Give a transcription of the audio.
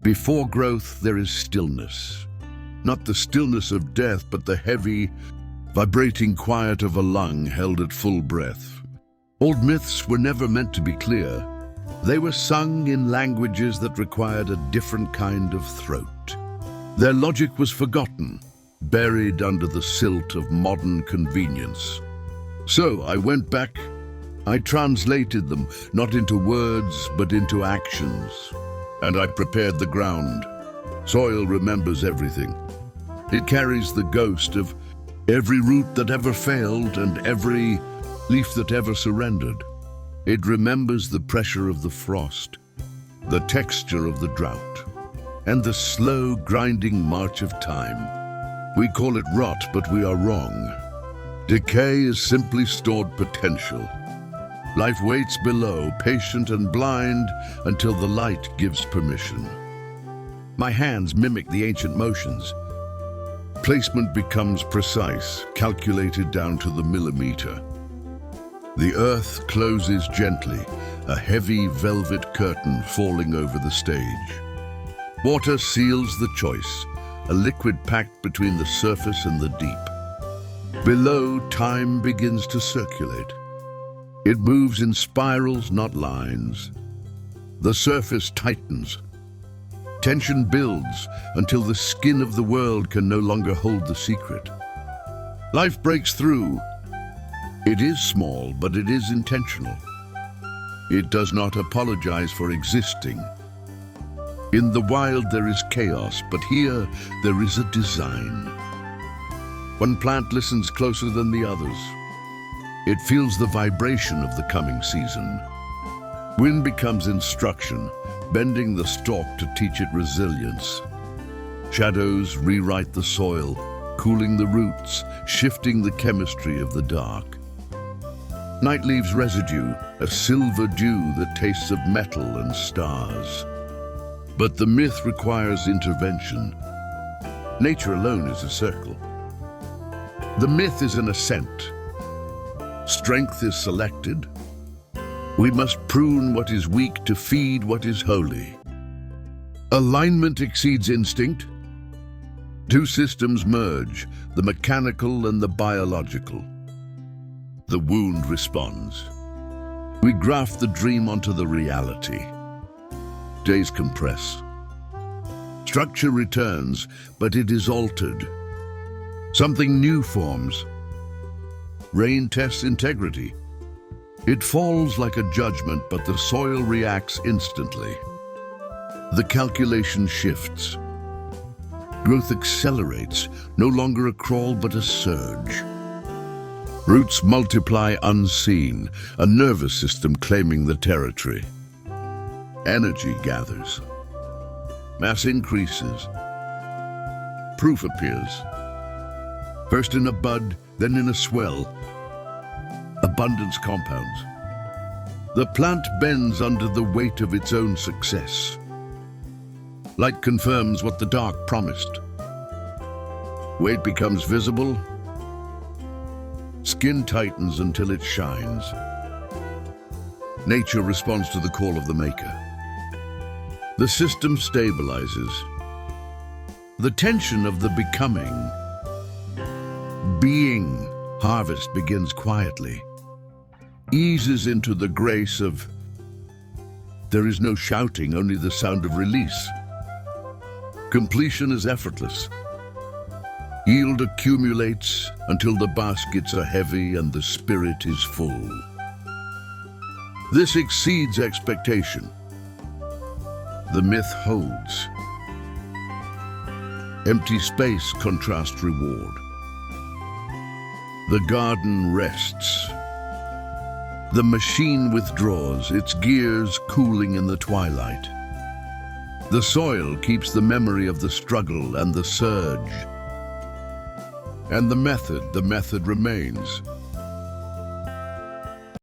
Before growth, there is stillness. Not the stillness of death, but the heavy, vibrating quiet of a lung held at full breath. Old myths were never meant to be clear. They were sung in languages that required a different kind of throat. Their logic was forgotten, buried under the silt of modern convenience. So I went back. I translated them, not into words, but into actions. And I prepared the ground. Soil remembers everything. It carries the ghost of every root that ever failed and every leaf that ever surrendered. It remembers the pressure of the frost, the texture of the drought, and the slow, grinding march of time. We call it rot, but we are wrong. Decay is simply stored potential. Life waits below, patient and blind, until the light gives permission. My hands mimic the ancient motions. Placement becomes precise, calculated down to the millimeter. The earth closes gently, a heavy velvet curtain falling over the stage. Water seals the choice, a liquid packed between the surface and the deep. Below, time begins to circulate. It moves in spirals, not lines. The surface tightens. Tension builds until the skin of the world can no longer hold the secret. Life breaks through. It is small, but it is intentional. It does not apologize for existing. In the wild there is chaos, but here there is a design. One plant listens closer than the others. It feels the vibration of the coming season. Wind becomes instruction, bending the stalk to teach it resilience. Shadows rewrite the soil, cooling the roots, shifting the chemistry of the dark. Night leaves residue, a silver dew that tastes of metal and stars. But the myth requires intervention. Nature alone is a circle. The myth is an ascent. Strength is selected. We must prune what is weak to feed what is holy. Alignment exceeds instinct. Two systems merge, the mechanical and the biological. The wound responds. We graft the dream onto the reality. Days compress. Structure returns, but it is altered. Something new forms. Rain tests integrity. It falls like a judgment, but the soil reacts instantly. The calculation shifts. Growth accelerates, no longer a crawl but a surge. Roots multiply unseen, a nervous system claiming the territory. Energy gathers. Mass increases. Proof appears. First in a bud, then in a swell. Abundance compounds. The plant bends under the weight of its own success. Light confirms what the dark promised. Weight becomes visible. Skin tightens until it shines. Nature responds to the call of the maker. The system stabilizes. The tension of the becoming, being, harvest begins quietly. Eases into the grace of, there is no shouting, only the sound of release. Completion is effortless. Yield accumulates until the baskets are heavy and the spirit is full. This exceeds expectation. The myth holds. Empty space contrasts reward. The garden rests. The machine withdraws, its gears cooling in the twilight. The soil keeps the memory of the struggle and the surge. And the method remains.